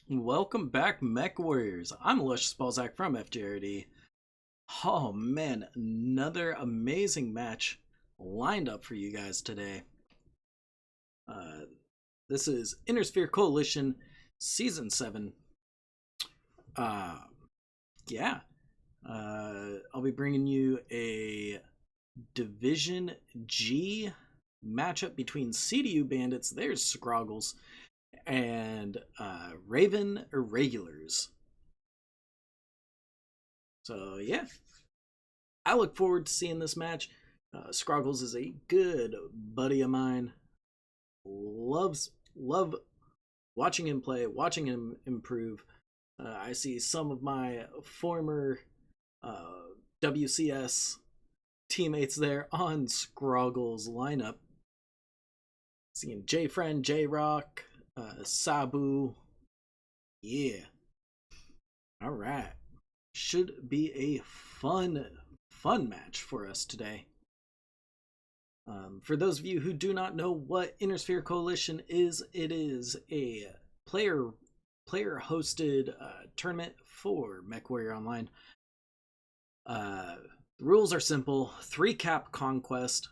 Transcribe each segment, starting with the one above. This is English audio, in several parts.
Welcome back, Mech Warriors. I'm Luscious Balzac from FJRD. Oh man, another amazing match lined up for you guys today. Uh, this is Intersphere Coalition Season 7. Uh, yeah, I'll be bringing you a Division G matchup between CDU Bandits, there's Scroggles, and Raven Irregulars. So yeah, I look forward to seeing this match. Scroggles is a good buddy of mine. Love watching him play, watching him improve. I see some of my former uh, WCS teammates there on Scroggles lineup. Seeing J Friend, J Rock, Sabu. Yeah. All right. Should be a fun match for us today. For those of you who do not know what Intersphere Coalition is, it is a player hosted tournament for MechWarrior Online. The rules are simple: 3-cap conquest.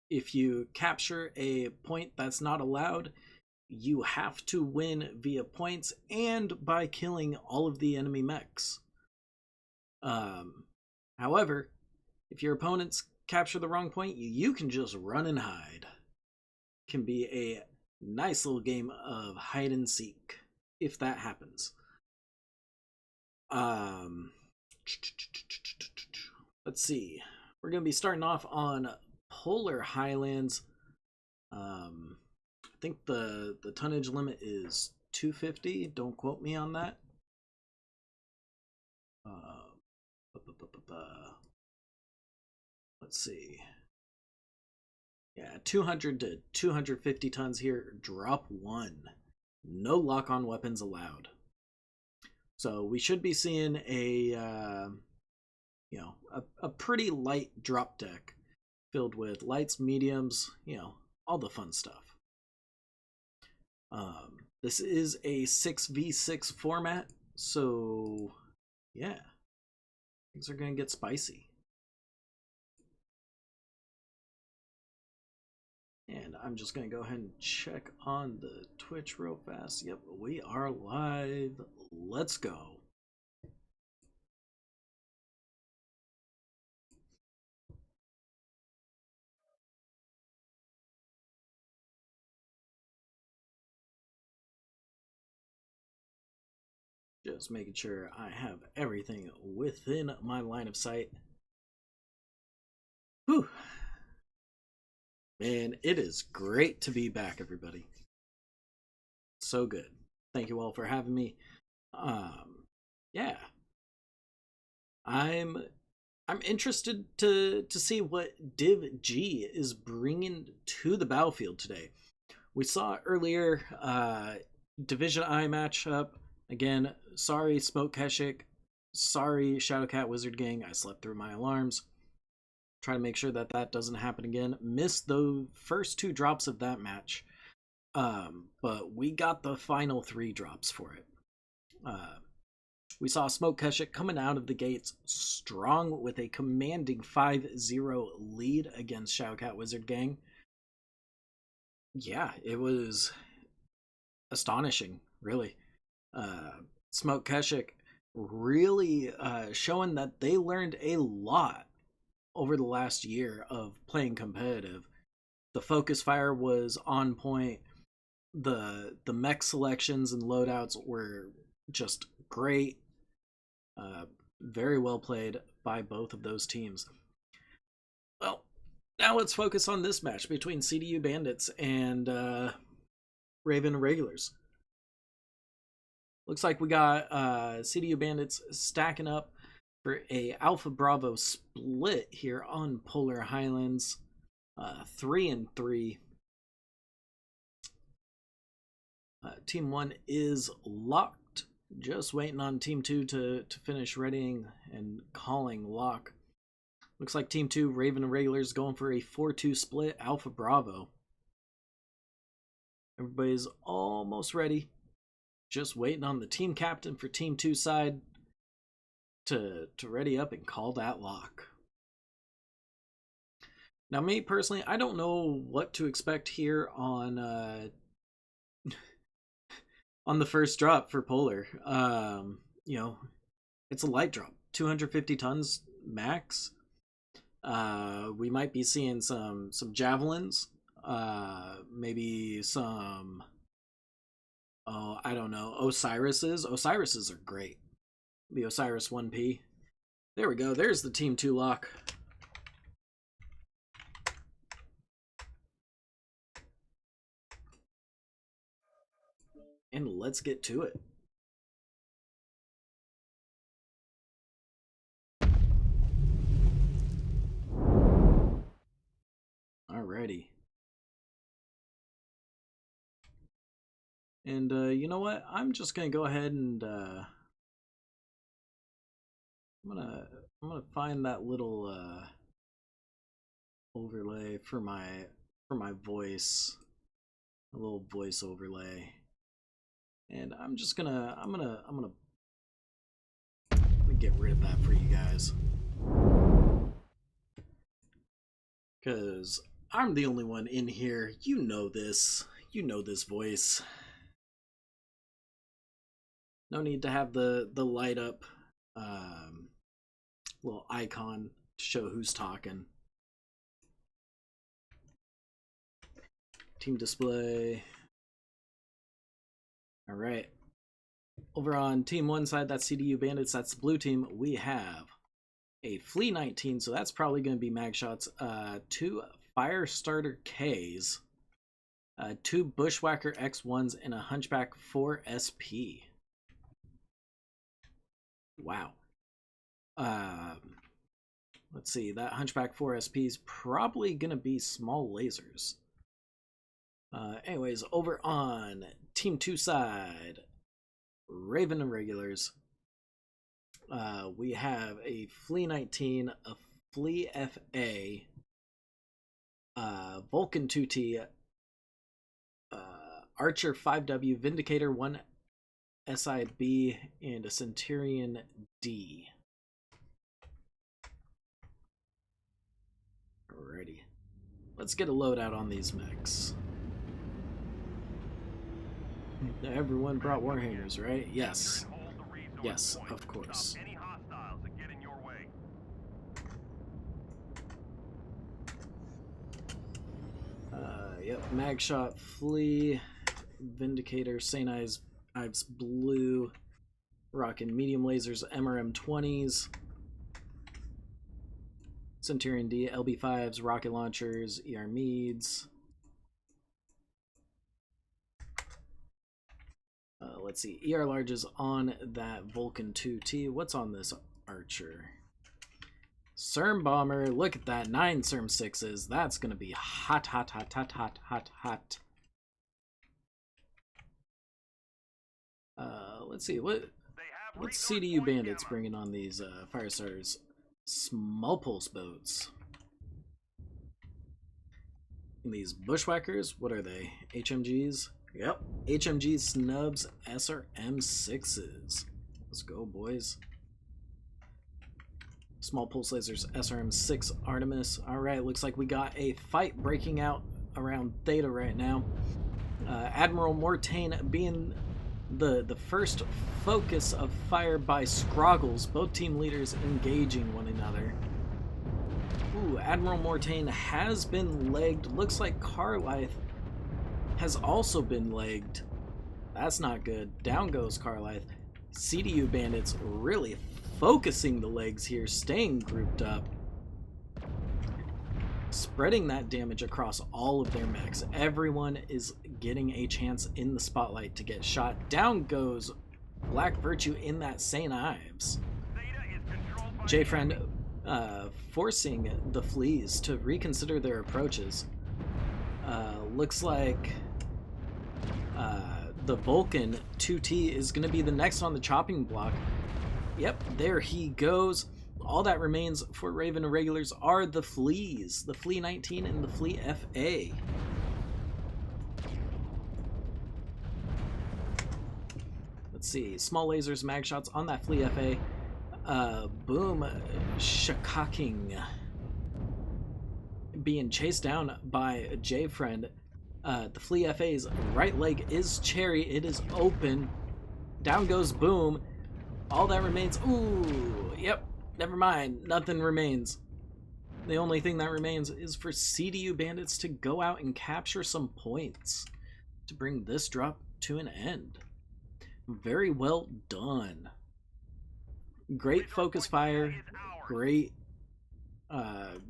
If you capture a point that's not allowed, you have to win via points and by killing all of the enemy mechs. However, if your opponents capture the wrong point, you can just run and hide. It can be a nice little game of hide and seek if that happens. Let's see. We're going to be starting off on Polar Highlands. I think the tonnage limit is 250. Don't quote me on that. Let's see. Yeah, 200 to 250 tons here. Drop 1. No lock-on weapons allowed. So we should be seeing a a pretty light drop deck filled with lights, mediums, all the fun stuff. This is a 6v6 format, so yeah, things are gonna get spicy. And I'm just gonna go ahead and check on the Twitch real fast. Yep, we are live. Let's go. Just making sure I have everything within my line of sight. Whew. Man, it is great to be back, everybody. So good. Thank you all for having me. Yeah. I'm interested to see what Div G is bringing to the battlefield today. We saw earlier Division I matchup. Again, sorry Smoke Keshik. Sorry Shadowcat Wizard Gang. I slept through my alarms. Try to make sure that that doesn't happen again. Missed the first 2 drops of that match. But we got the final 3 drops for it. We saw Smoke Keshik coming out of the gates strong with a commanding 5-0 lead against Shadowcat Wizard Gang. Yeah, it was astonishing, really. Smoke Keshik really showing that they learned a lot over the last year of playing competitive. The focus fire was on point. The mech selections and loadouts were just great. Very well played by both of those teams. Well, now let's focus on this match between CDU Bandits and Raven Irregulars. Looks like we got CDU Bandits stacking up for a Alpha Bravo split here on Polar Highlands. 3-3. Team 1 is locked. Just waiting on Team 2 to finish readying and calling lock. Looks like Team 2, Raven Irregulars, going for a 4-2 split Alpha Bravo. Everybody's almost ready. Just waiting on the team captain for Team 2 side to ready up and call that lock. Now, me personally, I don't know what to expect here on the first drop for Polar. You know, it's a light drop, 250 tons max. We might be seeing some javelins, maybe some, oh, I don't know, Osiris's. Osiris's are great. The Osiris 1P. There we go. There's the Team 2 lock. And let's get to it. Alrighty. And you know what? I'm just gonna go ahead and I'm gonna find that little overlay for my voice, a little voice overlay. And I'm gonna get rid of that for you guys, because I'm the only one in here. You know this voice. No need to have the light up little icon to show who's talking. Team display. All right. Over on Team 1 side, that's CDU Bandits. That's the blue team. We have a Flea 19, so that's probably going to be mag shots. 2 Firestarter Ks, 2 Bushwhacker X1s, and a Hunchback 4 SP. Wow. Let's see. That Hunchback 4 SP is probably going to be small lasers. Anyways, over on Team 2 side, Raven Irregulars, we have a Flea 19, a Flea FA, Vulcan 2T, Archer 5W, Vindicator 1 SIB, and a Centurion D. Alrighty. Let's get a loadout on these mechs. Everyone brought Warhammers, right? Yes. Yes, of course. Yep, Magshot, Flea, Vindicator, St. Ives Blue, rockin' medium lasers, MRM-20s, Centurion D, LB5s, rocket launchers, ER Meads. Let's see, ER Larges on that Vulcan 2T. What's on this Archer? CERM Bomber, look at that, 9 CERM 6s. That's gonna be hot, hot, hot, hot, hot, hot, hot. Let's see, what's CDU Bandits bringing on these Firestarters? Small pulse boats. And these Bushwhackers, what are they? HMGs? Yep, HMG snubs, SRM6s. Let's go, boys. Small pulse lasers, SRM6 Artemis. Alright, looks like we got a fight breaking out around Theta right now. Admiral Mortain being the first focus of fire by Scroggles, both team leaders engaging one another. Ooh, Admiral Mortain has been legged. Looks like Carlith has also been legged. That's not good. Down goes Carlith. CDU Bandits really focusing the legs here, staying grouped up, spreading that damage across all of their mechs. Everyone is getting a chance in the spotlight to get shot. Down goes Black Virtue in that St. Ives. J-Friend forcing the Fleas to reconsider their approaches. Looks like the Vulcan 2T is going to be the next on the chopping block. Yep, there he goes. All that remains for Raven Irregulars are the Fleas, the Flea 19 and the Flea FA. Let's see. Small lasers, mag shots on that Flea FA. Boom. Shakaking. Being chased down by a J friend. The Flea FA's right leg is cherry. It is open. Down goes Boom. All that remains. Ooh. Yep. Never mind. Nothing remains. The only thing that remains is for CDU Bandits to go out and capture some points to bring this drop to an end. Very well done. Great focus fire. Great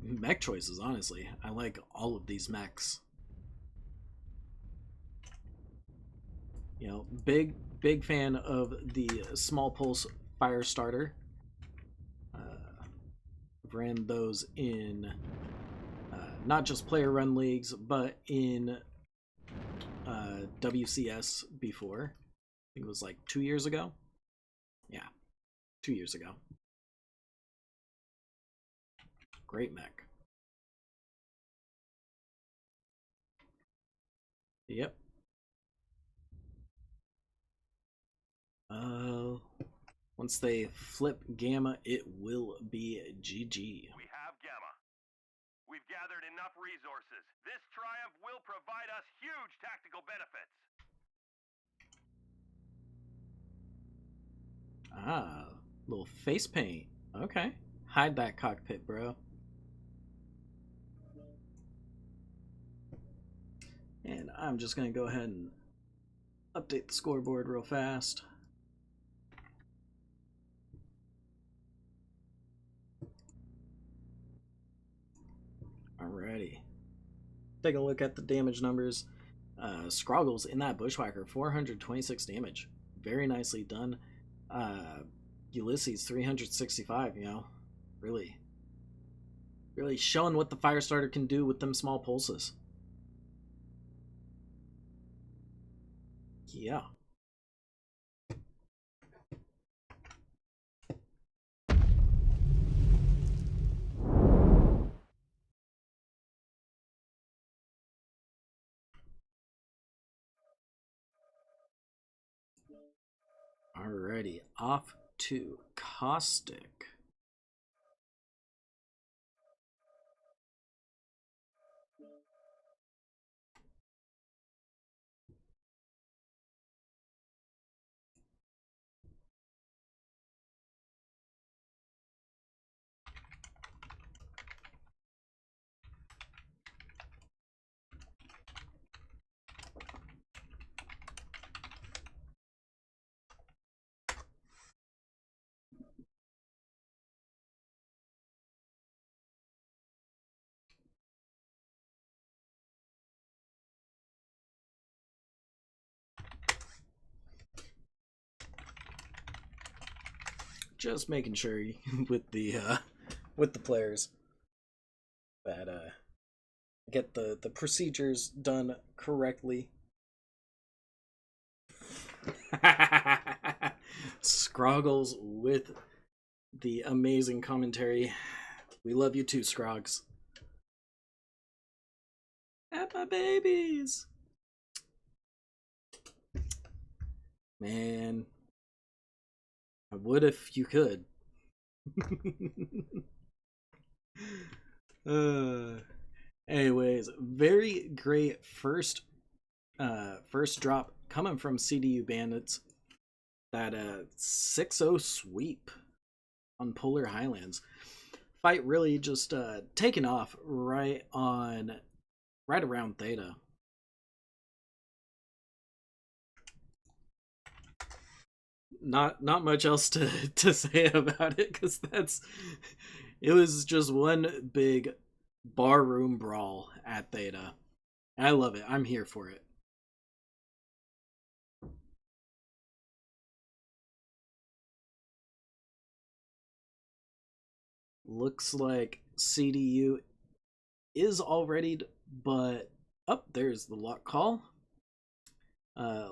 mech choices, honestly. I like all of these mechs. You know, big fan of the small pulse fire starter. Ran those in not just player run leagues, but in WCS before. I think it was like 2 years ago. Yeah, 2 years ago. Great mech. Yep. Once they flip Gamma, it will be GG. We have Gamma. We've gathered enough resources. This triumph will provide us huge tactical benefits. Ah, little face paint. Okay. Hide that cockpit, bro. And I'm just going to go ahead and update the scoreboard real fast. Alrighty. Take a look at the damage numbers. Scroggles in that Bushwhacker, 426 damage. Very nicely done. Ulysses, 365, you know. Really showing what the Firestarter can do with them small pulses. Yeah. Alrighty, off to Caustic. Just making sure with the players that get the procedures done correctly. Scroggles with the amazing commentary. We love you too, Scrogs. At my babies. Man. I would if you could. Anyways, very great first drop coming from CDU Bandits. That 6-0 sweep on Polar Highlands. Fight really just taking off right around Theta. Not much else to say about it, because it was just one big barroom brawl at Theta. I love it. I'm here for it. Looks like CDU is all readied, but there's the lock call.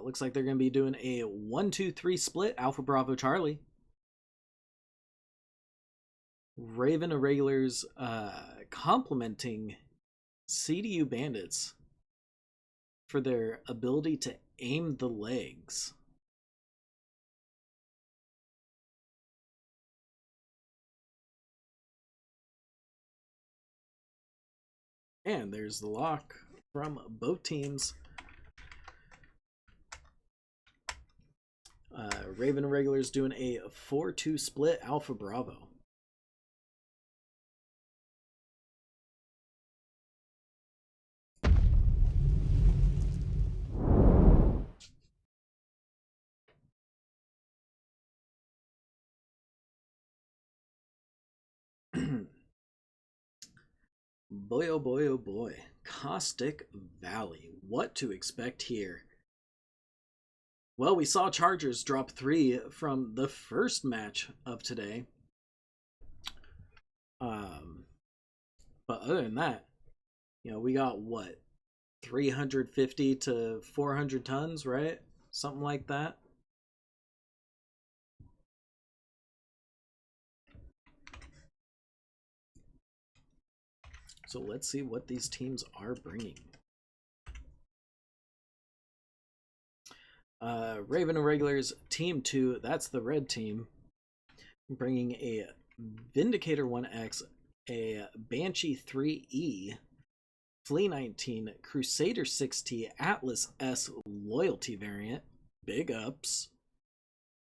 Looks like they're going to be doing a 1-2-3 split, Alpha Bravo Charlie. Raven Irregulars complimenting CDU Bandits for their ability to aim the legs. And there's the lock from both teams. Raven and Regulars doing a 4-2 split Alpha Bravo. Boy, oh boy, oh boy. Caustic Valley. What to expect here? Well, we saw Chargers drop 3 from the first match of today. But other than that, you know, we got what? 350 to 400 tons, right? Something like that. So let's see what these teams are bringing. Raven and Regulars Team 2, that's the red team, bringing a Vindicator 1X, a Banshee 3E, Flea 19, Crusader 6T, Atlas S Loyalty variant, big ups,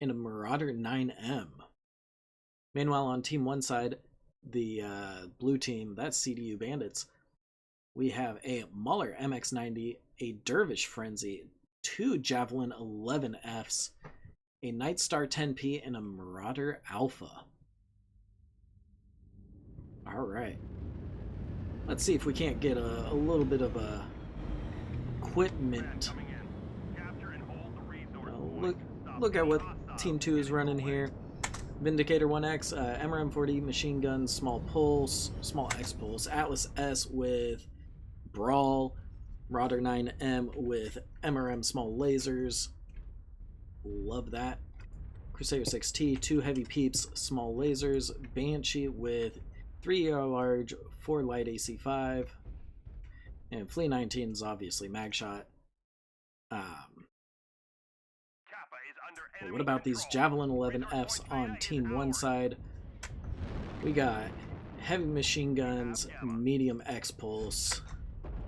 and a Marauder 9M. Meanwhile, on Team 1 side, the blue team, that's CDU Bandits, we have a Mauler MX90, a Dervish Frenzy, 2 Javelin 11Fs, a Nightstar 10P, and a Marauder Alpha. Alright. Let's see if we can't get a little bit of a equipment. Look at what Team 2 is running here. Vindicator 1X, MRM40 machine guns, small pulse, small X pulse, Atlas S with Brawl, Marauder 9M with MRM small lasers. Love that. Crusader 6T, 2 heavy peeps, small lasers, Banshee with 3 ER large, 4 light AC5, and Flea 19 is obviously mag shot. What about these Javelin 11Fs on Team 1 side? We got heavy machine guns, medium X pulse,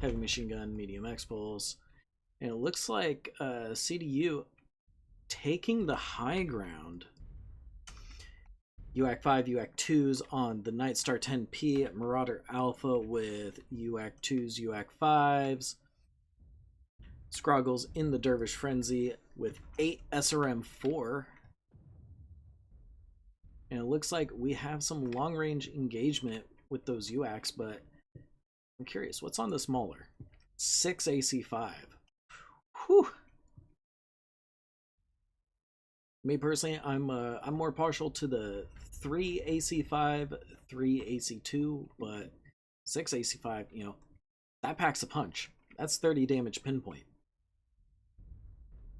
heavy machine gun, medium X pulse, and it looks like CDU taking the high ground. UAC 5, UAC 2s on the Nightstar 10P, Marauder Alpha with UAC 2s, UAC 5s. Scroggles in the Dervish Frenzy with 8 SRM 4. And it looks like we have some long range engagement with those UACs, but I'm curious, what's on this Mauler? 6 AC5. Whew. Me personally, I'm more partial to the 3 AC5, 3 AC2, but 6 AC5, you know, that packs a punch. That's 30 damage pinpoint.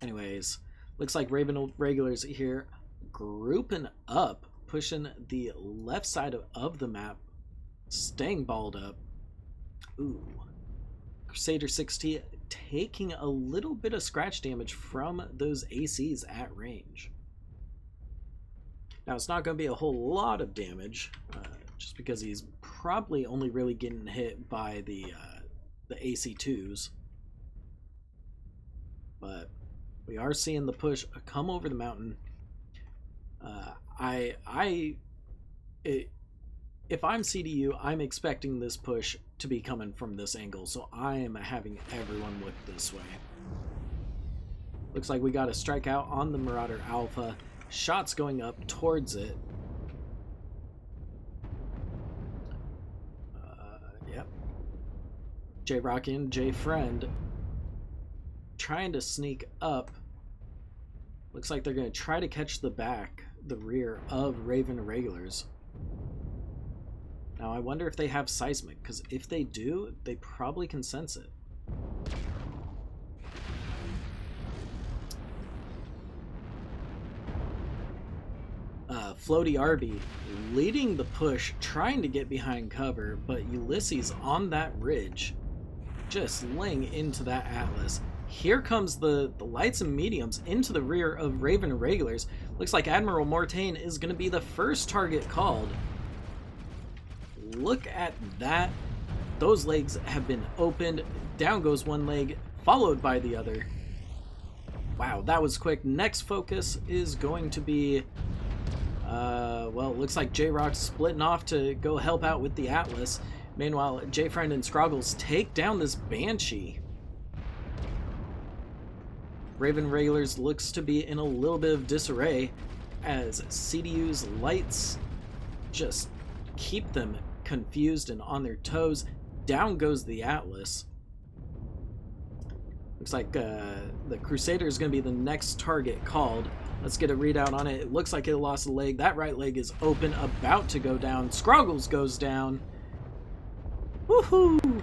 Anyways, looks like Raven Regulars here grouping up, pushing the left side of the map, staying balled up. Ooh. Crusader 6T taking a little bit of scratch damage from those ACs at range. Now, it's not going to be a whole lot of damage, just because he's probably only really getting hit by the AC2s. But we are seeing the push come over the mountain. If I'm CDU, I'm expecting this push to be coming from this angle, so I am having everyone look this way. Looks like we got a strikeout on the Marauder Alpha. Shots going up towards it. Yep. J Rockin, J Friend trying to sneak up. Looks like they're going to try to catch the rear of Raven Irregulars. Now I wonder if they have seismic, because if they do, they probably can sense it. Floaty Arby leading the push, trying to get behind cover, but Ulysses on that ridge, just laying into that Atlas. Here comes the lights and mediums into the rear of Raven Irregulars. Looks like Admiral Mortain is going to be the first target called. Look at that Those legs have been opened. Down goes one leg, followed by the other. Wow, that was quick. Next focus is going to be, well, it looks like J-Rock's splitting off to go help out with the Atlas. Meanwhile, J-Friend and Scroggles take down this Banshee. Raven Regulars looks to be in a little bit of disarray as CDU's lights just keep them confused and on their toes. Down goes the Atlas. Looks like the Crusader is going to be the next target called. Let's get a readout on it. It looks like it lost a leg. That right leg is open, about to go down. Scroggles goes down. Woohoo!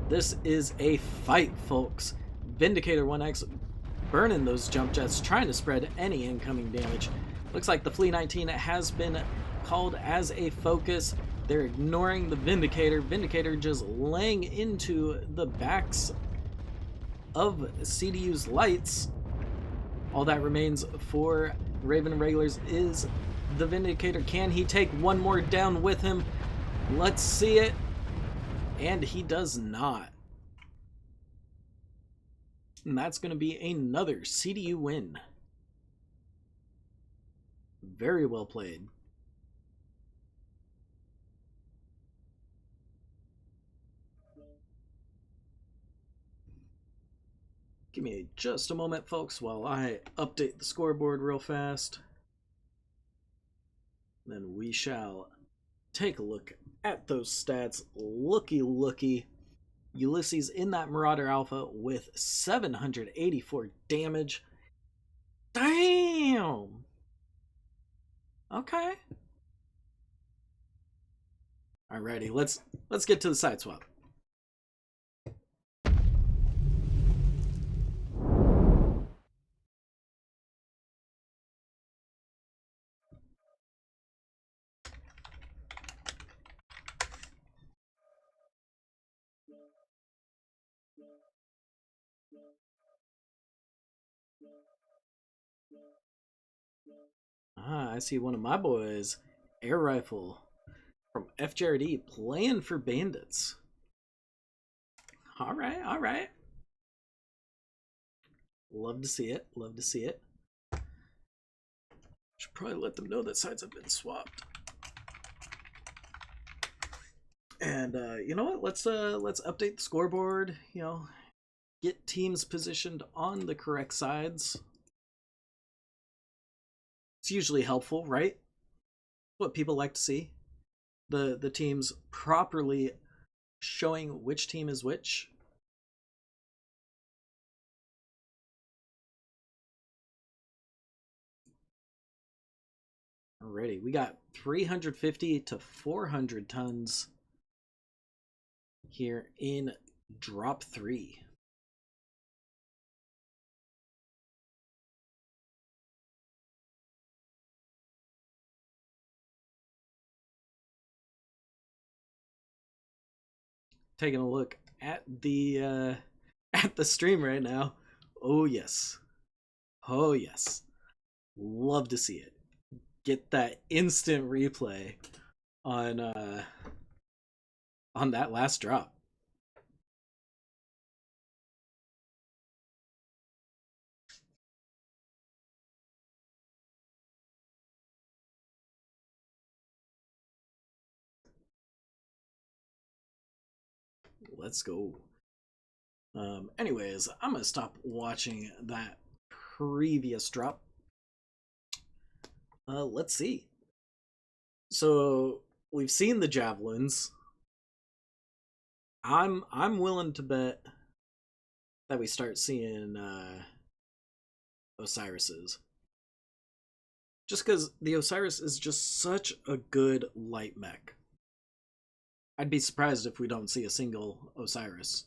This is a fight, folks. Vindicator 1X burning those jump jets, trying to spread any incoming damage. Looks like the Flea 19 has been called as a focus. They're ignoring the Vindicator. Vindicator just laying into the backs of CDU's lights. All that remains for Raven Regulars is the Vindicator. Can he take one more down with him? Let's see it. And he does not. And that's going to be another CDU win. Very well played. Give me just a moment, folks, while I update the scoreboard real fast. Then we shall take a look at those stats. Looky. Ulysses in that Marauder Alpha with 784 damage. Damn! Okay. Alrighty, let's get to the side swap. I see one of my boys, Air Rifle from FJRD, playing for Bandits. All right. Love to see it. Should probably let them know that sides have been swapped. And you know what? Let's update the scoreboard. You know, get teams positioned on the correct sides. It's usually helpful, right? What people like to see. The teams properly showing which team is which. Alrighty, we got 350 to 400 tons here in drop 3. Taking a look at the stream right now. Oh yes, love to see it. Get that instant replay on that last drop. Let's go. Anyways, I'm gonna stop watching that previous drop. Let's see. So we've seen the javelins. I'm willing to bet that we start seeing Osiris's. Just because the Osiris is just such a good light mech. I'd be surprised if we don't see a single Osiris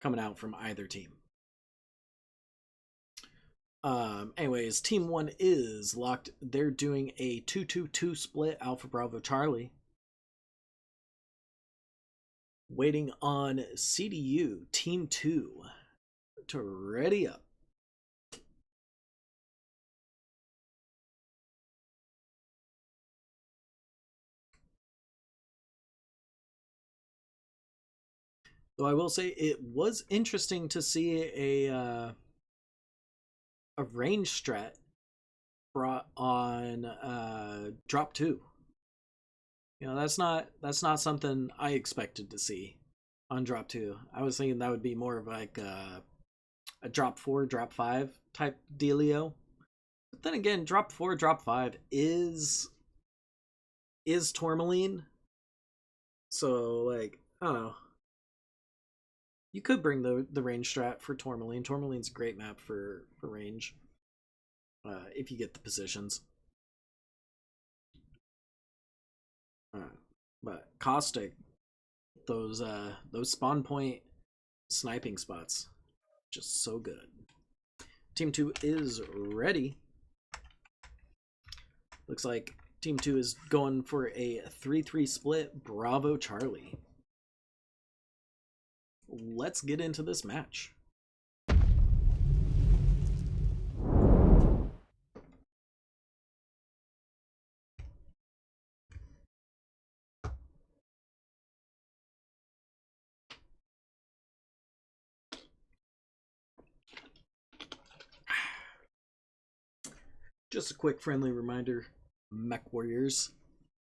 coming out from either team. Anyways, Team 1 is locked. They're doing a 2-2-2 split, Alpha Bravo Charlie. Waiting on CDU, Team 2, to ready up. Though I will say it was interesting to see a range strat brought on drop 2. You know, that's not something I expected to see on drop 2. I was thinking that would be more of like a drop 4, drop 5 type dealio. But then again, drop 4, drop 5 is Tourmaline. So like, I don't know. You could bring the range strat for Tourmaline. Tourmaline's a great map for range. If you get the positions. But Caustic, those spawn point sniping spots, just so good. Team 2 is ready. Looks like Team 2 is going for a 3-3 split. Bravo Charlie. Let's get into this match. Just a quick friendly reminder, Mech Warriors,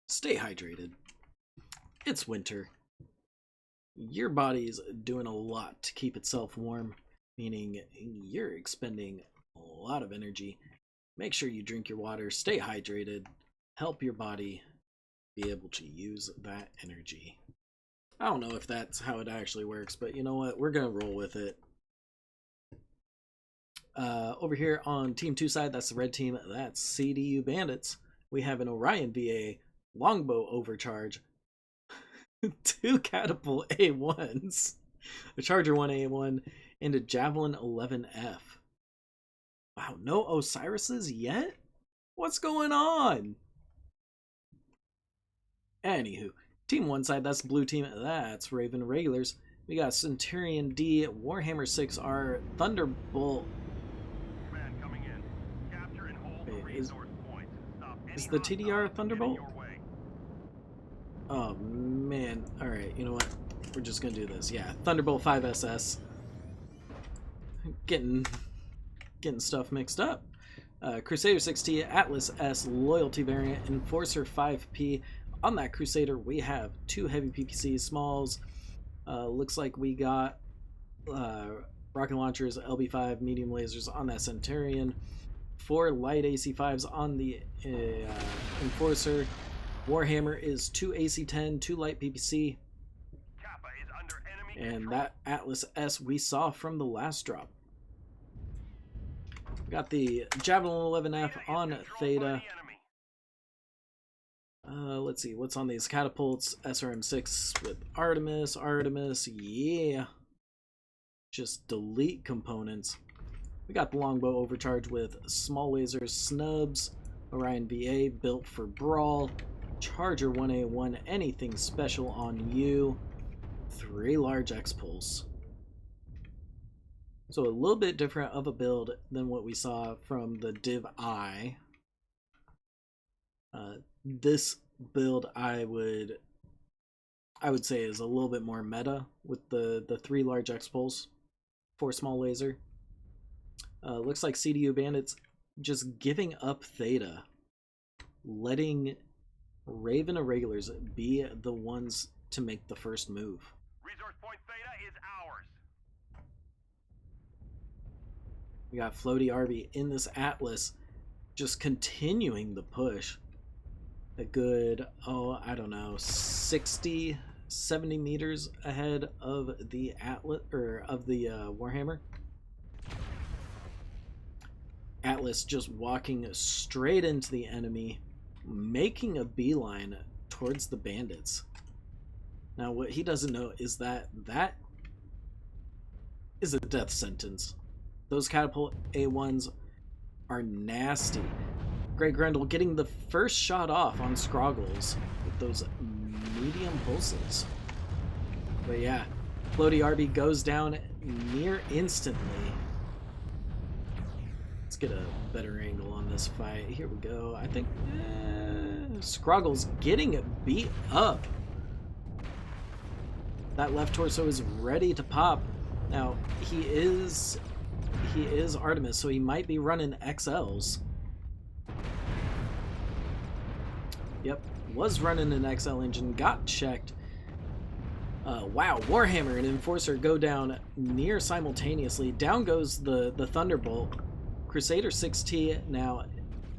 stay hydrated. It's winter. Your body's doing a lot to keep itself warm, meaning you're expending a lot of energy. Make sure you drink your water, stay hydrated, help your body be able to use that energy. I don't know if that's how it actually works, but you know what? We're going to roll with it. Over here on Team 2 side, that's the red team. That's CDU Bandits. We have an Orion VA, Longbow Overcharge, 2 Catapult A1s, a Charger 1 A1, and a Javelin 11F. Wow, no Osiris's yet? What's going on? Anywho, Team 1 side, that's the blue team. That's Raven Irregulars. We got Centurion D, Warhammer 6R, Thunderbolt. Is the TDR Thunderbolt? Oh man, alright, you know what? We're just gonna do this. Yeah, Thunderbolt 5SS. Getting stuff mixed up. Crusader 6T, Atlas S, Loyalty variant, Enforcer 5P. On that Crusader, we have 2 heavy PPC smalls. Looks like we got rocket launchers, LB5, medium lasers on that Centurion. 4 light AC5s on the Enforcer. Warhammer is 2 AC10, 2 light PPC. And that Atlas S we saw from the last drop. We got the Javelin 11F on Theta. Let's see, what's on these catapults? SRM6 with Artemis, yeah. Just delete components. We got the Longbow Overcharge with small lasers, snubs, Orion VA built for Brawl, Charger 1A1, anything special on you, 3 large X-Pulse. So a little bit different of a build than what we saw from the Div I. This build I would say is a little bit more meta with the 3 large X-Pulse, 4 small laser. Looks like CDU Bandits just giving up Theta, letting Raven Irregulars be the ones to make the first move. Resource point Theta is ours. We got Floaty Arby in this Atlas, just continuing the push. A good, I don't know, 60, 70 meters ahead of the Atlas, or of the Warhammer. Atlas just walking straight into the enemy, making a beeline towards the bandits. Now what he doesn't know is that is a death sentence. Those catapult A1s are nasty. Greg Grendel getting the first shot off on Scroggles with those medium pulses. But yeah, Floaty RB goes down near instantly. Let's get a better angle on this fight. Here we go. I think Scroggles getting beat up. That left torso is ready to pop. Now, he is Artemis, so he might be running XLs. Yep, was running an XL engine, got checked. Wow, Warhammer and Enforcer go down near simultaneously. Down goes the Thunderbolt. Crusader 6T now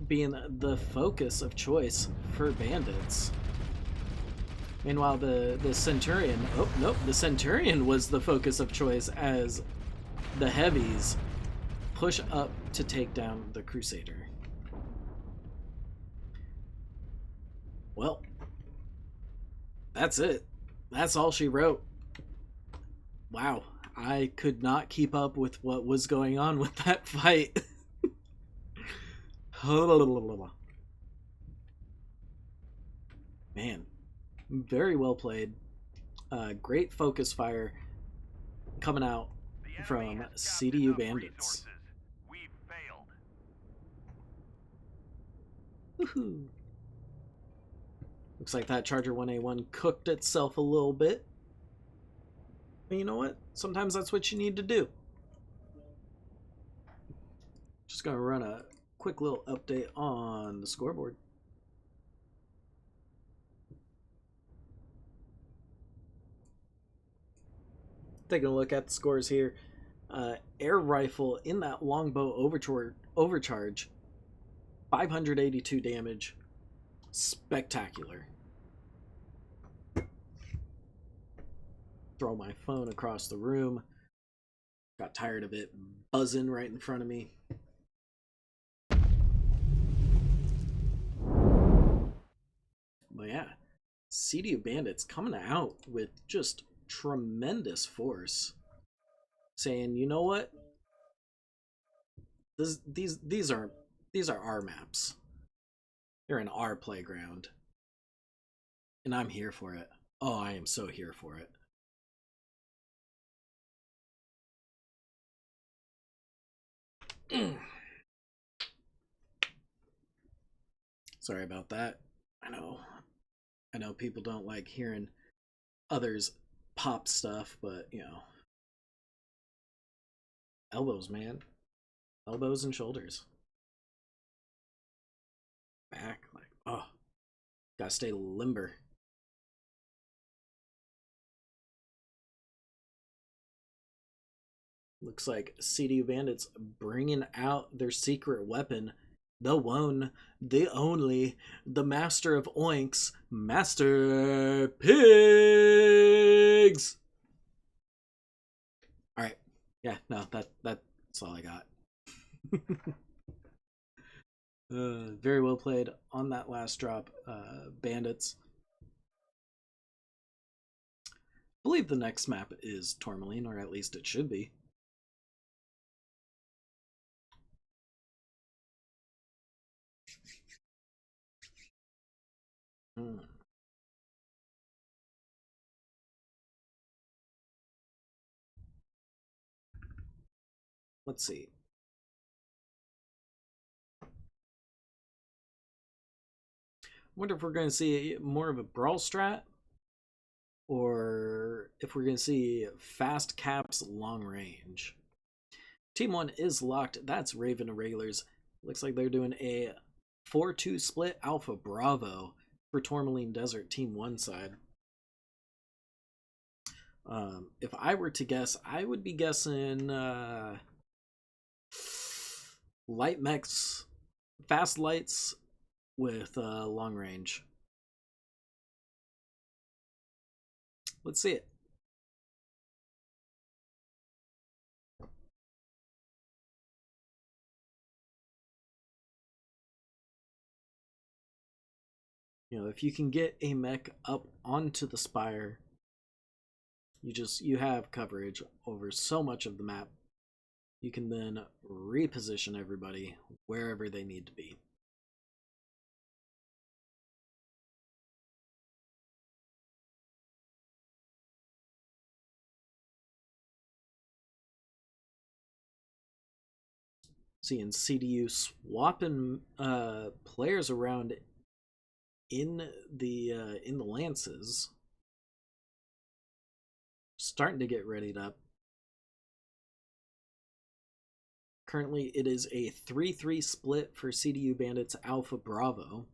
being the focus of choice for Bandits. Meanwhile, the Centurion... Oh, nope, the Centurion was the focus of choice as the Heavies push up to take down the Crusader. Well, that's it. That's all she wrote. Wow, I could not keep up with what was going on with that fight. Man, very well played. Great focus fire coming out from CDU Bandits. We've failed. Woohoo! Looks like that Charger 1A1 cooked itself a little bit. But you know what? Sometimes that's what you need to do. Just gonna run a quick little update on the scoreboard. Taking a look at the scores here. Air rifle in that longbow overcharge. 582 damage. Spectacular. Throw my phone across the room. Got tired of it buzzing right in front of me. But yeah, CDU Bandits coming out with just tremendous force, saying, you know what? These are our maps. They're in our playground, and I'm here for it. Oh, I am so here for it. Sorry about that. I know people don't like hearing others pop stuff, but you know, elbows, man. Elbows and shoulders. Back, like, oh, gotta stay limber. Looks like CDU Bandits bringing out their secret weapon, the one, the only, the master of oinks, Master Pigs. All right, yeah, no, that's all I got. Very well played on that last drop, Bandits. I believe the next map is Tourmaline, or at least it should be. Let's see. Wonder if we're going to see more of a brawl strat, or if we're going to see fast caps long range. Team 1 is locked. That's Raven Irregulars. Looks like they're doing a 4-2 split Alpha Bravo for Tourmaline Desert Team 1 side. If I were to guess, I would be guessing light mechs, fast lights with long range. Let's see it. You know, if you can get a mech up onto the spire, you have coverage over so much of the map. You can then reposition everybody wherever they need to be. Seeing CDU swapping players around in the lances. starting to get readied up. Currently, it is a 3-3 split for CDU Bandits Alpha Bravo.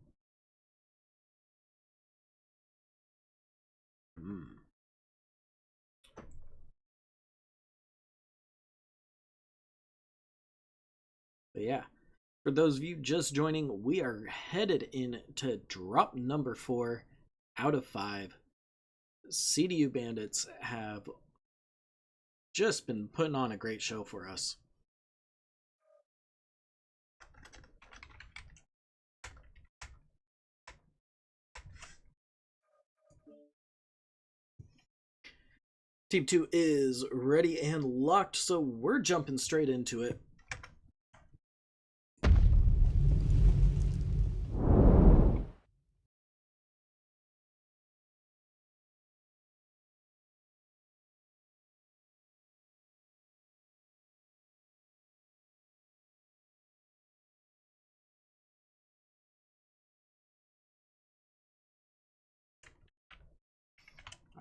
But yeah, for those of you just joining, we are headed into drop number 4 out of 5. CDU Bandits have just been putting on a great show for us. Team 2 is ready and locked, so we're jumping straight into it.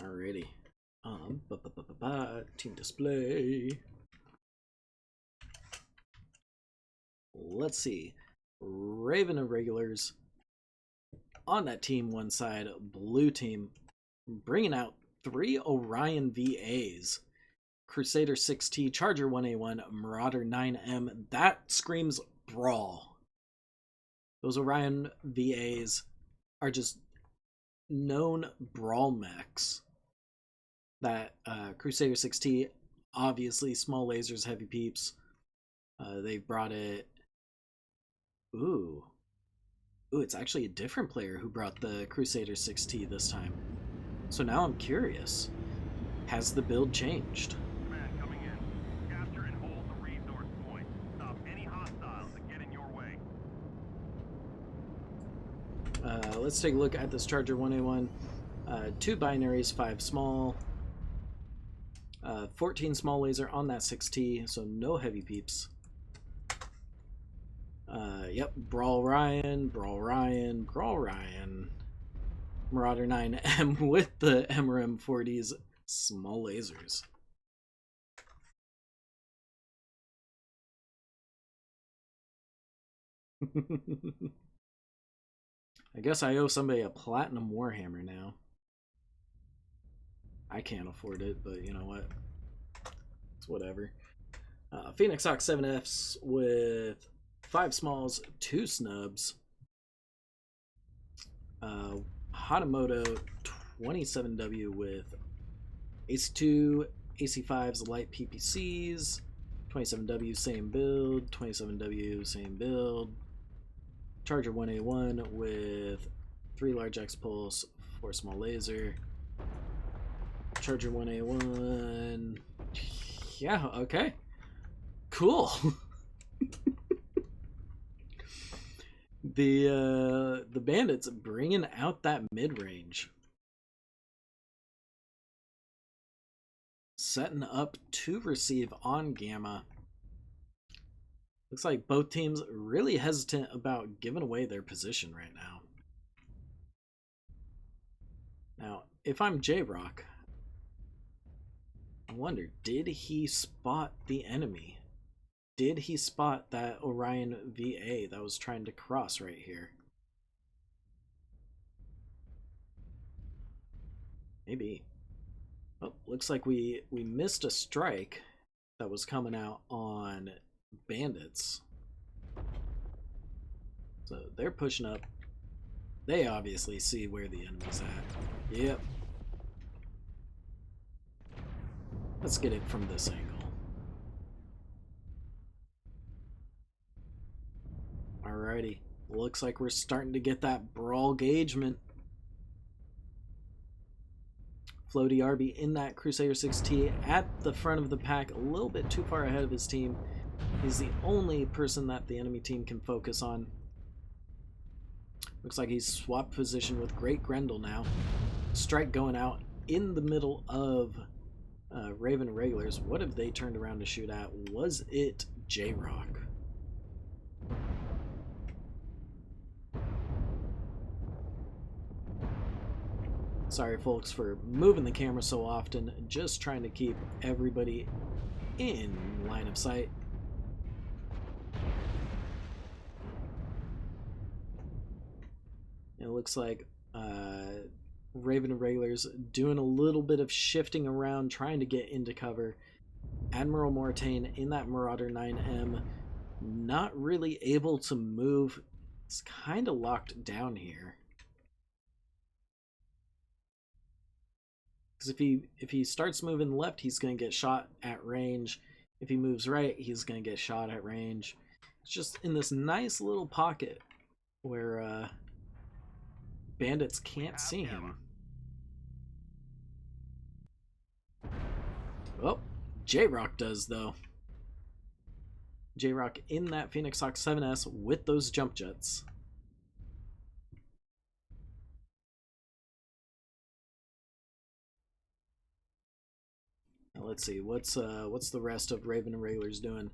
Alrighty. Team display. Let's see. Raven Irregulars on that team one side, blue team bringing out 3 Orion VAs. Crusader 6T, Charger 1A1, Marauder 9M. That screams brawl. Those Orion VAs are just known brawl mechs. That Crusader 6T, obviously small lasers, heavy peeps. They've brought it. Ooh, it's actually a different player who brought the Crusader 6T this time. So now I'm curious. Has the build changed? Man coming in. Capture and hold the resource point. Stop any hostiles that get in your way. Let's take a look at this Charger 1A1. 2 binaries, 5 small. 14 small laser on that 6T, so no heavy peeps. Yep, Brawl Ryan, Marauder 9M with the MRM 40's small lasers. I guess I owe somebody a platinum Warhammer now. I can't afford it, but you know what? It's whatever. Phoenix Hawk 7Fs with 5 smalls, 2 snubs. Hanamoto 27W with AC2, AC5s, light PPCs. 27W, same build. 27W, same build. Charger 1A1 with 3 large X pulse, 4 small laser. Charger 1A1. Yeah, okay. Cool. The Bandits bringing out that mid-range. Setting up to receive on Gamma. Looks like both teams really hesitant about giving away their position right now. Now, if I'm J-Rock, I wonder, did he spot the enemy? Did he spot that Orion VA that was trying to cross right here? Maybe. Oh, looks like we missed a strike that was coming out on Bandits. So they're pushing up. They obviously see where the enemy's at. Yep. Let's get it from this angle. Alrighty. Looks like we're starting to get that brawl engagement. Floaty RB in that Crusader 6T at the front of the pack, a little bit too far ahead of his team. He's the only person that the enemy team can focus on. Looks like he's swapped position with Great Grendel now. Strike going out in the middle of Raven Irregulars. What have they turned around to shoot at? Was it J-Rock? Sorry, folks, for moving the camera so often. Just trying to keep everybody in line of sight. It looks like Raven and Regulars doing a little bit of shifting around, trying to get into cover. Admiral Mortain in that Marauder 9M, not really able to move. It's kind of locked down here. Because if he starts moving left, he's going to get shot at range. If he moves right, he's going to get shot at range. It's just in this nice little pocket where bandits can't see him. Oh, J-Rock does, though. J-Rock in that Phoenix Hawk 7S with those jump jets. Now let's see, what's the rest of Raven and Regulars doing?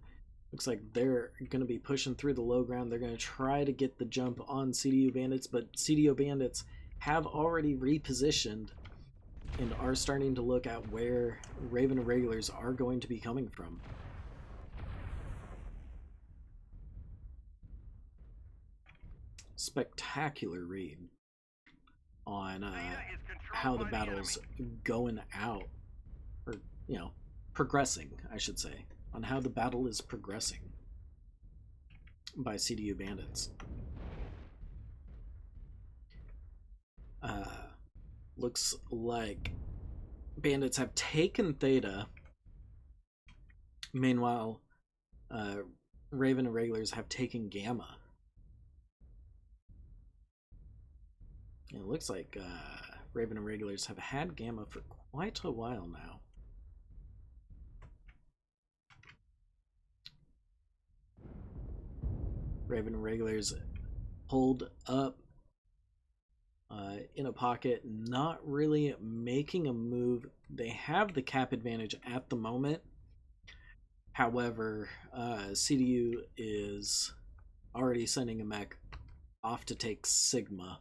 Looks like they're going to be pushing through the low ground. They're going to try to get the jump on CDU Bandits, but CDU Bandits have already repositioned and are starting to look at where Raven and Regulars are going to be coming from. Spectacular read on how the battle's going out, or, you know, progressing, I should say, on how the battle is progressing by CDU Bandits. Looks like Bandits have taken Theta. Meanwhile, Raven and Regulars have taken Gamma. It looks like Raven and Regulars have had Gamma for quite a while now. Raven and Regulars pulled up in a pocket, not really making a move. They have the cap advantage at the moment. However, CDU is already sending a mech off to take Sigma.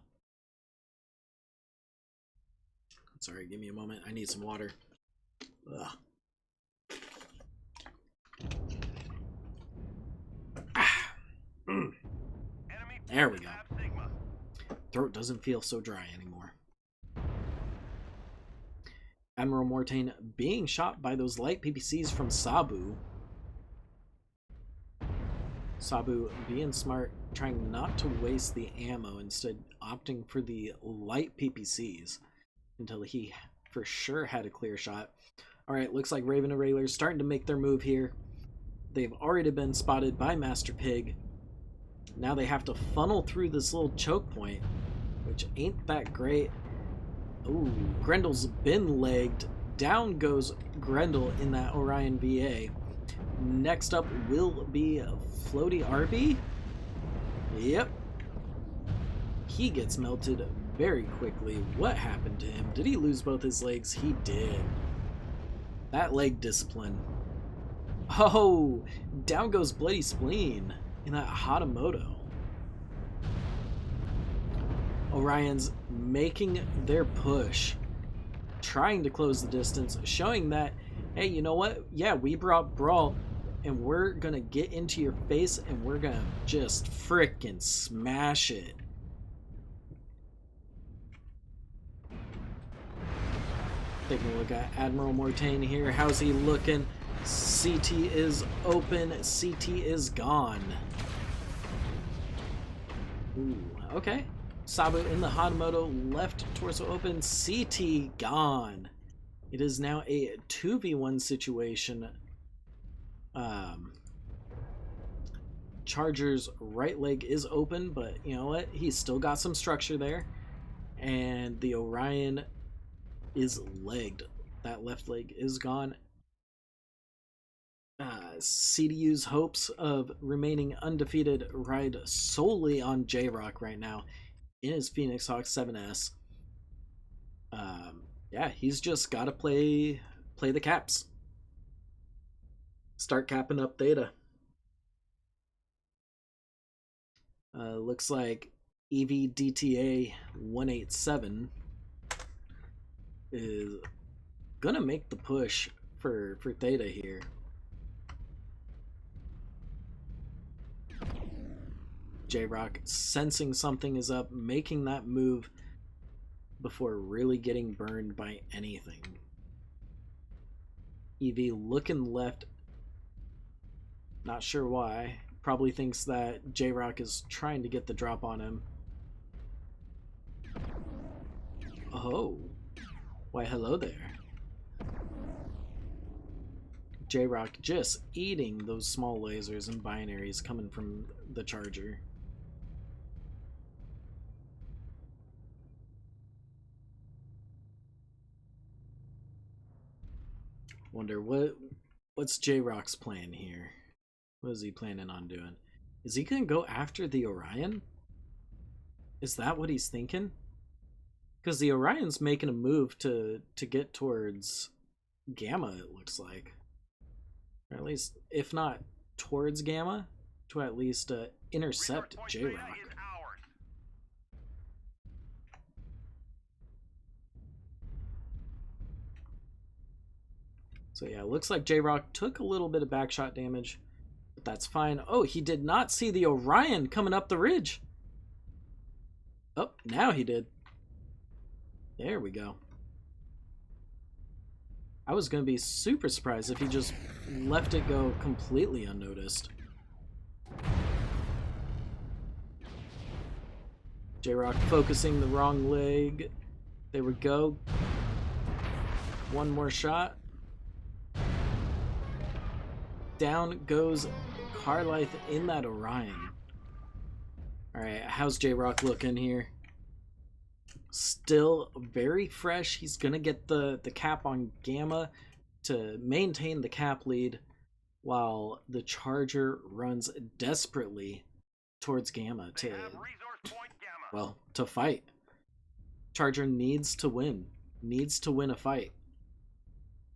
Sorry, give me a moment. I need some water. Ugh. There we go. Throat doesn't feel so dry anymore. Admiral Mortain being shot by those light PPCs from Sabu. Sabu being smart, trying not to waste the ammo, instead opting for the light PPCs until he for sure had a clear shot. Alright, looks like Raven and Regulars starting to make their move here. They've already been spotted by Master Pig. Now they have to funnel through this little choke point, which ain't that great. Ooh, Grendel's been legged. Down goes Grendel in that Orion VA. Next up will be Floaty RB. Yep. He gets melted very quickly. What happened to him? Did he lose both his legs? He did. That leg discipline. Oh, down goes Bloody Spleen in that Hatamoto. Orion's making their push, trying to close the distance, showing that, hey, you know what? Yeah, we brought Brawl, and we're gonna get into your face, and we're gonna just frickin' smash it. Taking a look at Admiral Mortain here. How's he looking? CT is open. CT is gone. Ooh, okay. Sabu in the Hatamoto, left torso open. CT gone. It is now a 2v1 situation. Charger's right leg is open, but you know what? He's still got some structure there. And the Orion is legged. That left leg is gone. CDU's hopes of remaining undefeated ride solely on J-Rock right now in his Phoenix Hawk 7S. Yeah, he's just got to play the caps. Start capping up Theta. Looks like EVDTA 187 is gonna make the push for Theta here. J-Rock sensing something is up, making that move before really getting burned by anything. EV looking left, not sure why. Probably thinks that J-Rock is trying to get the drop on him. Oh, why hello there. J-Rock just eating those small lasers and binaries coming from the charger. Wonder what's J-Rock's plan here? What is he planning on doing? Is he gonna go after the Orion? Is that what he's thinking? Because the Orion's making a move to get towards Gamma, it looks like. Or at least, if not towards Gamma, to at least intercept J-Rock. So yeah, it looks like J-Rock took a little bit of backshot damage, but that's fine. Oh, he did not see the Orion coming up the ridge. Oh, now he did. There we go. I was going to be super surprised if he just left it go completely unnoticed. J-Rock focusing the wrong leg. There we go. One more shot. Down goes Carlith in that Orion. Alright, how's J-Rock looking here? Still very fresh. He's going to get the cap on Gamma to maintain the cap lead while the Charger runs desperately towards Gamma to, well, to fight. Charger needs to win. Needs to win a fight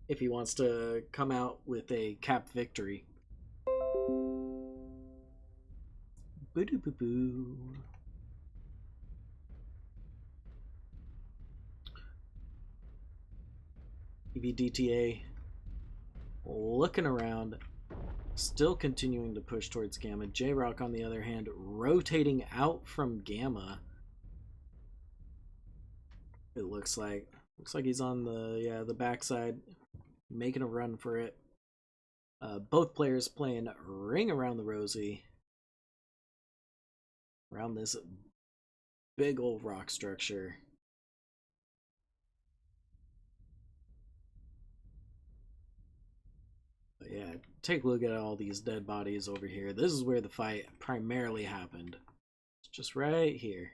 if he wants to come out with a cap victory. Boo-doo-boo-boo. EVDTA looking around, still continuing to push towards Gamma. J-Rock, on the other hand, rotating out from Gamma. It looks like he's on the backside, making a run for it. Both players playing Ring Around the Rosie around this big old rock structure. But yeah, take a look at all these dead bodies over here. This is where the fight primarily happened. It's just right here.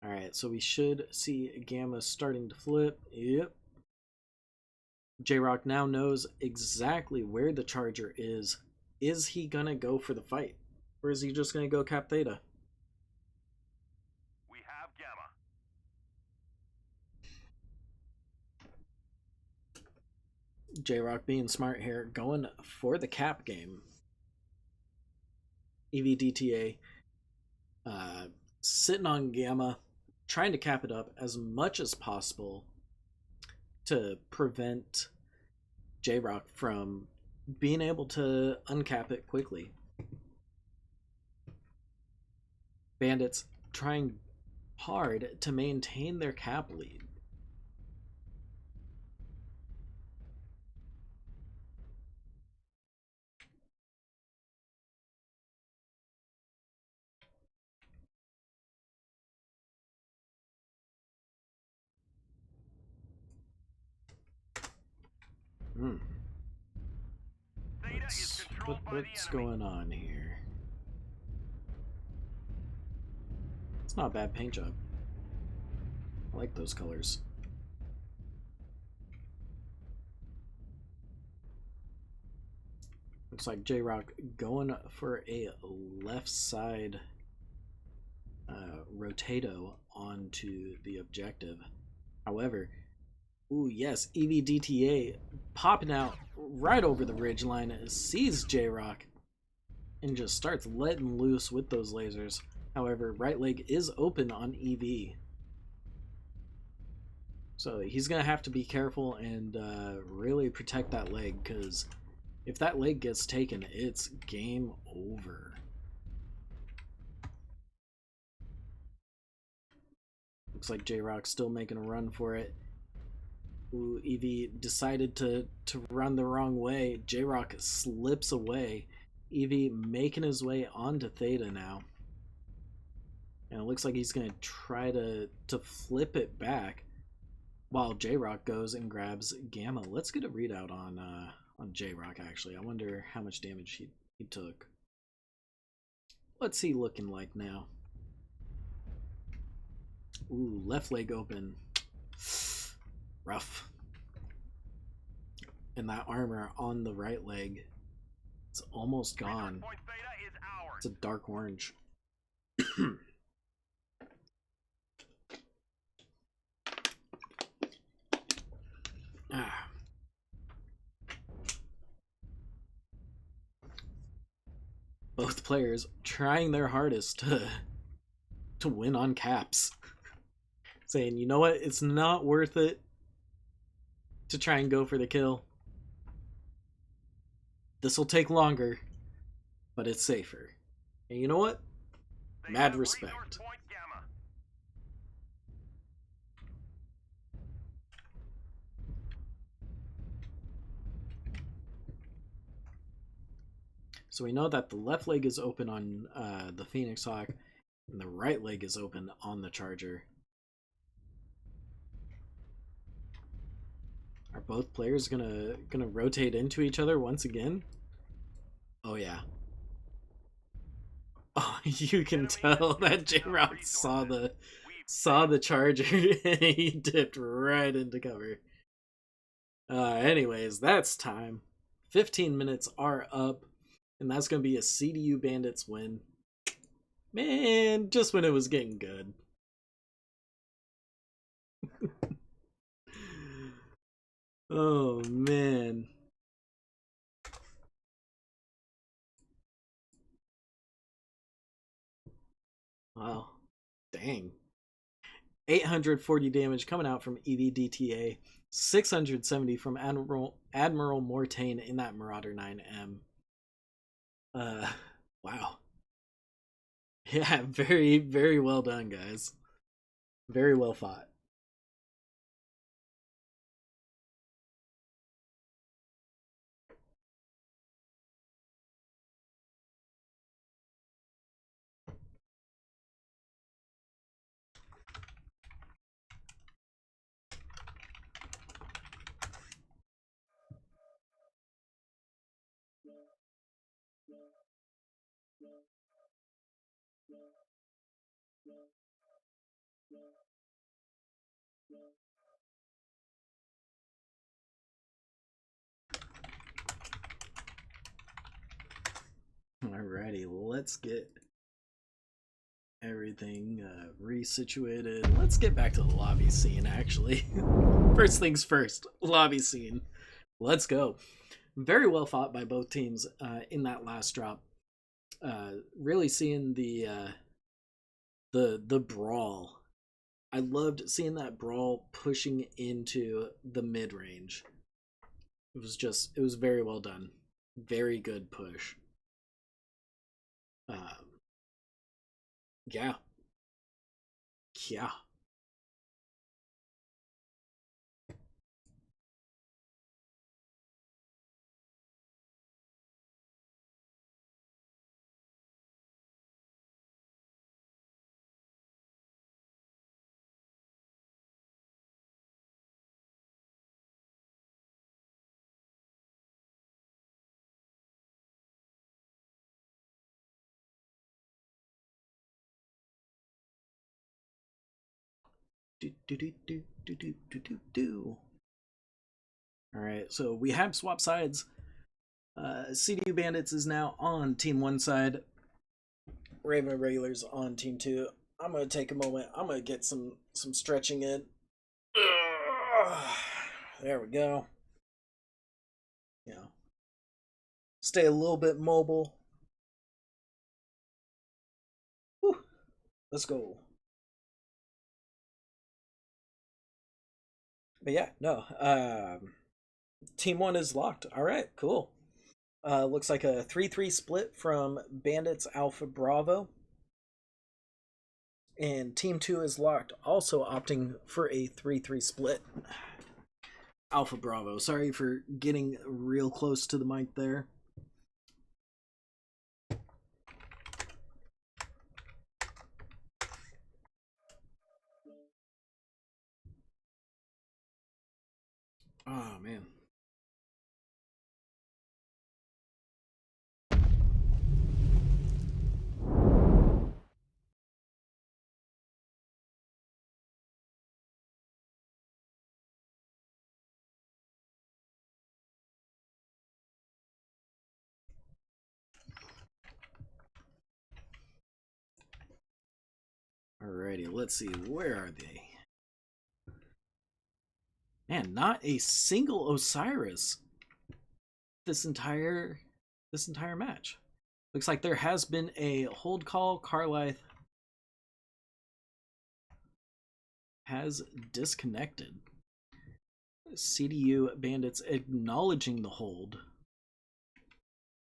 Alright, so we should see Gamma starting to flip. Yep. J-Rock now knows exactly where the Charger is. Is he gonna go for the fight? Or is he just gonna go cap Theta? We have Gamma. J-Rock being smart here, going for the cap game. EVDTA sitting on Gamma, trying to cap it up as much as possible to prevent J-Rock from being able to uncap it quickly. Bandits trying hard to maintain their cap lead. What's going on here? It's not a bad paint job. I like those colors. Looks like J-Rock going for a left side rotato onto the objective. However, ooh, yes, EVDTA popping out right over the ridge line, sees J-Rock, and just starts letting loose with those lasers. However, right leg is open on EV. So he's going to have to be careful and really protect that leg, because if that leg gets taken, it's game over. Looks like J-Rock's still making a run for it. Ooh, Eevee decided to run the wrong way. J-Rock slips away. Eevee making his way onto Theta now. And it looks like he's going to try to flip it back while J-Rock goes and grabs Gamma. Let's get a readout on J-Rock, actually. I wonder how much damage he took. What's he looking like now? Ooh, left leg open. Rough. And that armor on the right leg, it's almost gone. It's a dark orange. Both players trying their hardest to win on caps. Saying, you know what, it's not worth it to try and go for the kill. This will take longer, but it's safer. And you know what? Mad respect. So we know that the left leg is open on the Phoenix Hawk, and the right leg is open on the Charger. Are both players gonna rotate into each other once again? Oh yeah. Oh, you can tell that J-Rock saw the Charger and he dipped right into cover. Anyways, that's time. 15 minutes are up, and that's gonna be a CDU Bandits win. Man, just when it was getting good. Oh man. Wow. Dang. 840 damage coming out from EVDTA. 670 from Admiral Mortain in that Marauder 9M. Wow. Yeah, very, very well done, guys. Very well fought. Alrighty, let's get everything resituated. Let's get back to the lobby scene, actually. First things first, lobby scene. Let's go. Very well fought by both teams in that last drop. Really seeing the brawl. I loved seeing that brawl pushing into the mid-range. It was very well done. Very good push. Yeah. Yeah. Alright, so we have swap sides. CDU Bandits is now on Team 1 side. Raven Irregulars on Team 2. I'm going to take a moment. I'm going to get some stretching in. There we go. You know, stay a little bit mobile. Let's go. But yeah, no. Team 1 is locked. All right, cool. Looks like a 3-3 split from Bandits Alpha Bravo. And Team 2 is locked, also opting for a 3-3 split. Alpha Bravo. Sorry for getting real close to the mic there. Oh, man. Alrighty, let's see. Where are they? Man, not a single Osiris this entire match. Looks like there has been a hold call. Carlith has disconnected. CDU Bandits acknowledging the hold.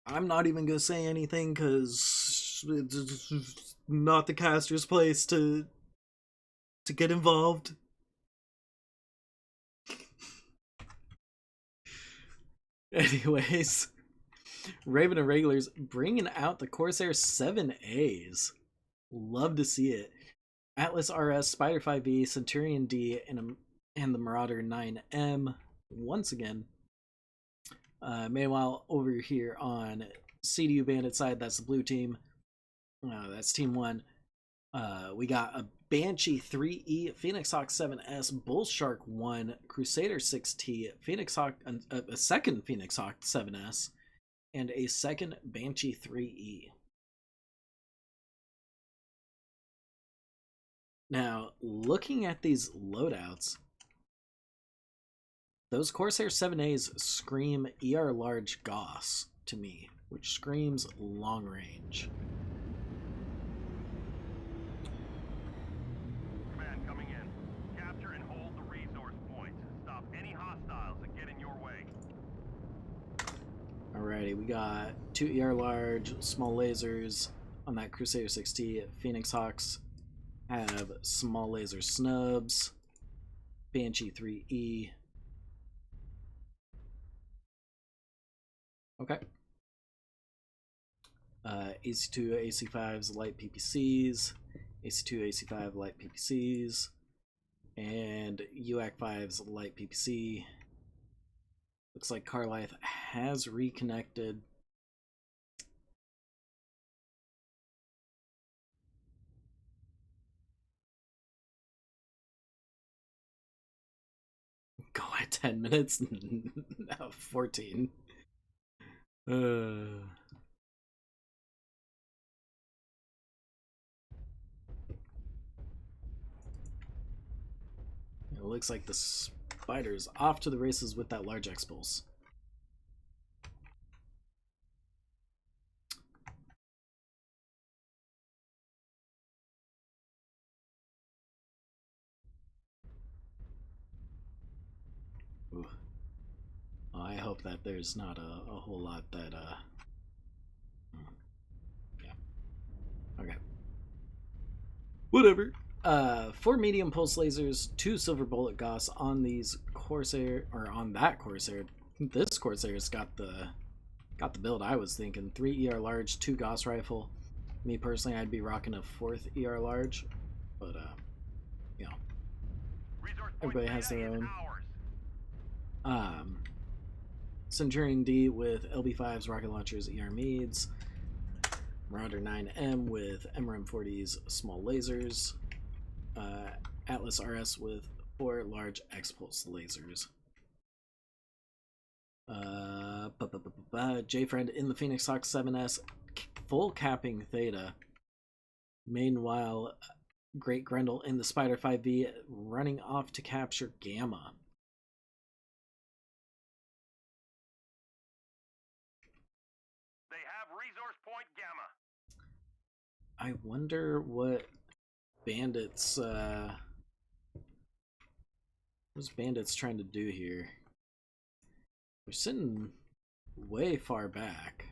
I'm not even gonna say anything because it's not the caster's place to get involved. Anyways, Raven Irregulars bringing out the Corsair 7As. Love to see it. Atlas RS, Spider 5e, Centurion D, and the Marauder 9M once again. Meanwhile, over here on CDU Bandit side, that's the blue team. That's Team 1. We got a Banshee 3E, Phoenix Hawk 7S, Bull Shark 1, Crusader 6T, Phoenix Hawk, a second Phoenix Hawk 7S, and a second Banshee 3E. Now, looking at these loadouts, those Corsair 7As scream ER large Gauss to me, which screams long range. Command coming in. Capture and hold the resource points. Stop any hostiles that get in your way. Alrighty, we got 2 ER large, small lasers on that Crusader 6T. Phoenix Hawks have small laser snubs. Banshee 3E. Okay. AC2, AC5s, light PPCs. AC2, AC5, light PPCs. And UAC 5's light PPC. Looks like Carlith has reconnected. Go at 10 minutes? No, 14. It looks like the Spider's off to the races with that large X-Pulse. Ooh. I hope that there's not a whole lot that, yeah. Okay. Whatever. 4 medium pulse lasers, 2 silver bullet Gauss on these Corsair, or on that Corsair. This Corsair's got the build I was thinking. 3 ER large, 2 Gauss rifle. Me personally, I'd be rocking a 4th ER large, but you know, everybody has their own. Centurion D with LB5s, rocket launchers, ER Meads. Marauder 9M with MRM40s, small lasers. Atlas RS with 4 large X-Pulse lasers. J-Friend in the Phoenix Hawk 7S, full capping Theta. Meanwhile, Great Grendel in the Spider 5V running off to capture Gamma. They have resource point Gamma. I wonder what Bandits, what's Bandits trying to do here? They're sitting way far back.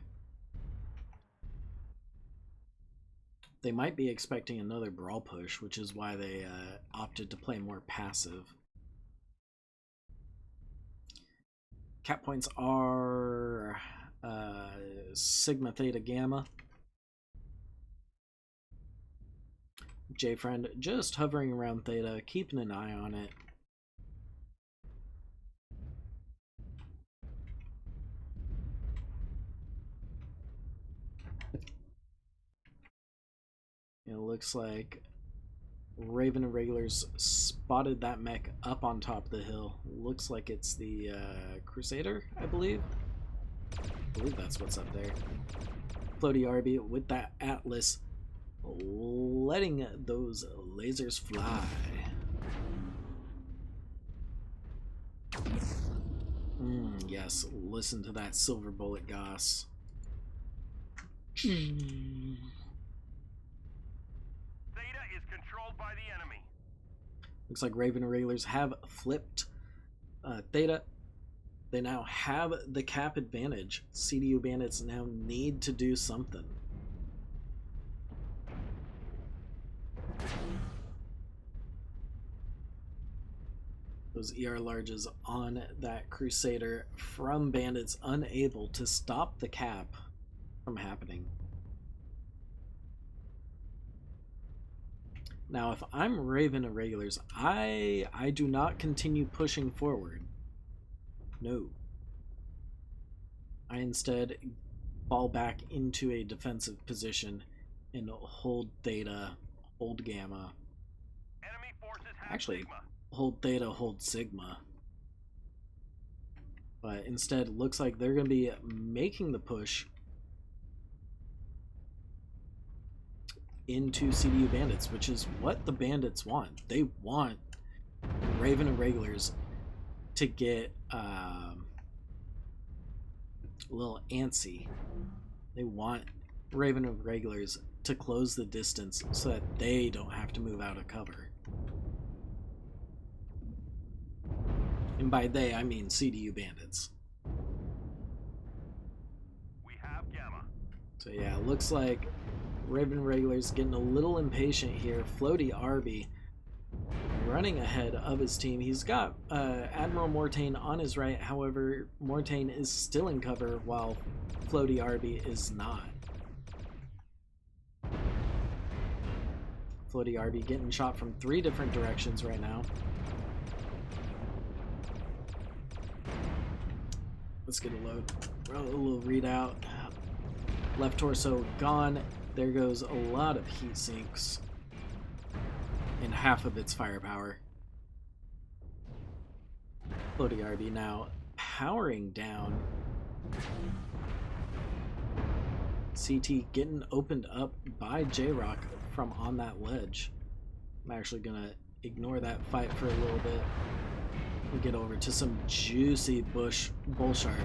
They might be expecting another brawl push, which is why they opted to play more passive. Cap points are Sigma, Theta, Gamma. J-Friend just hovering around Theta, keeping an eye on it. It looks like Raven Irregulars spotted that mech up on top of the hill. Looks like it's the Crusader, I believe. I believe that's what's up there. Floaty RB with that Atlas, letting those lasers fly. Yes, listen to that silver bullet goss. Theta is controlled by the enemy. Looks like Raven Irregulars have flipped Theta. They now have the cap advantage. CDU Bandits now need to do something. Those ER larges on that Crusader from Bandits, unable to stop the cap from happening. Now, if I'm Raven Irregulars, I do not continue pushing forward. No. I instead fall back into a defensive position and hold Theta, hold Gamma. Enemy forces have Actually, Sigma. hold Theta, hold Sigma. But instead, looks like they're going to be making the push into CDU Bandits, which is what the Bandits want. They want Raven Irregulars to get a little antsy. They want Raven Irregulars to close the distance so that they don't have to move out of cover. And by they, I mean CDU Bandits. We have Gamma. So yeah, it looks like Raven Irregulars getting a little impatient here. Floaty RB running ahead of his team. He's got Admiral Mortain on his right. However, Mortain is still in cover while Floaty RB is not. Floaty RB getting shot from 3 different directions right now. Let's get a load. A little readout. Left torso gone. There goes a lot of heat sinks and half of its firepower. Floaty RB now powering down. CT getting opened up by J-Rock from on that ledge. I'm actually gonna ignore that fight for a little bit. We get over to some juicy bull shark.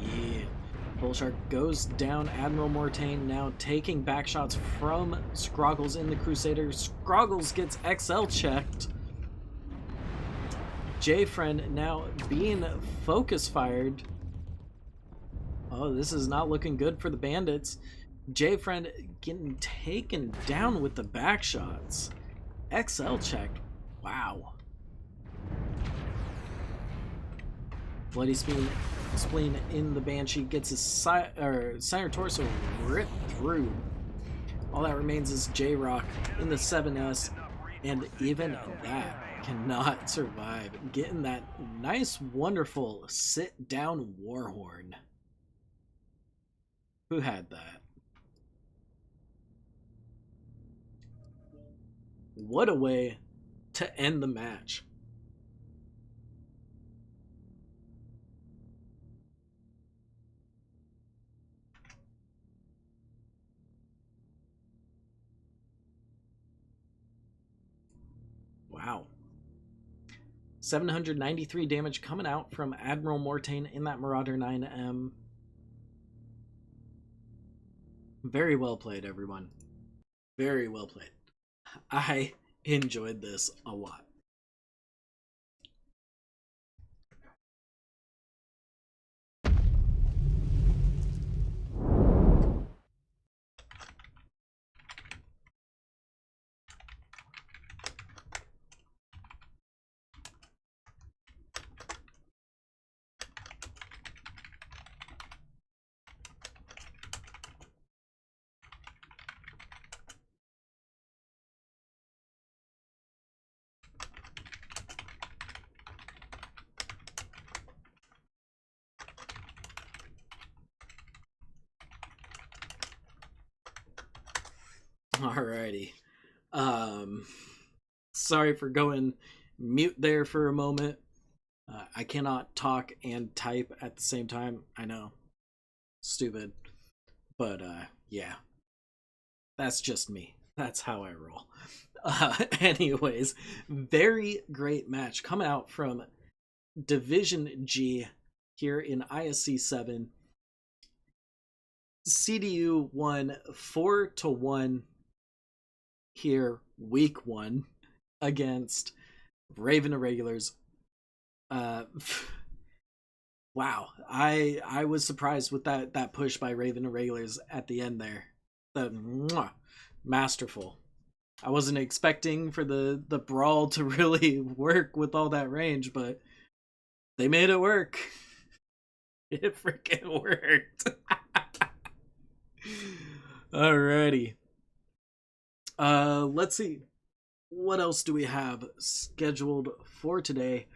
Yeah. Bull shark goes down. Admiral Mortain now taking back shots from Scroggles in the Crusader. Scroggles gets XL checked. J-Friend now being focus fired. Oh, this is not looking good for the Bandits. J-Friend getting taken down with the back shots. XL checked. Wow. Bloody Spleen in the Banshee gets his center torso ripped through. All that remains is J-Rock in the 7S, and even that cannot survive. Getting that nice, wonderful sit-down Warhorn. Who had that? What a way to end the match. Wow. 793 damage coming out from Admiral Mortain in that Marauder 9M. Very well played, everyone. Very well played. I enjoyed this a lot. Alrighty. Um, sorry for going mute there for a moment. I cannot talk and type at the same time. I know. Stupid. But yeah. That's just me. That's how I roll. Anyways, very great match coming out from Division G here in ISC7. CDU won 4-1 here, week 1, against Raven Irregulars. Wow, I was surprised with that push by Raven Irregulars at the end there. Masterful. I wasn't expecting for the brawl to really work with all that range, but they made it work. It freaking worked. Alrighty. Let's see. What else do we have scheduled for today?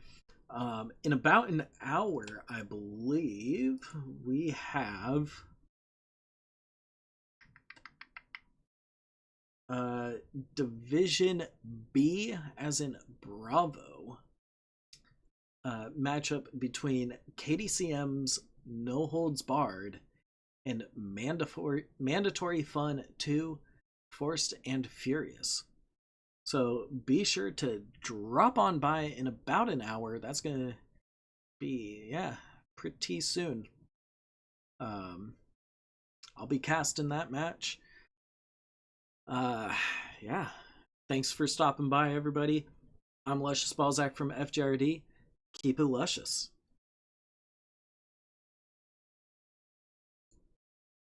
In about an hour, I believe, we have Division B, as in Bravo, matchup between KDCM's No Holds Barred and Mandatory Fun 2, Forced and Furious. So be sure to drop on by in about an hour. That's going to be, yeah, pretty soon. I'll be casting that match. Yeah. Thanks for stopping by, everybody. I'm Luscious Balzac from FJRD. Keep it luscious.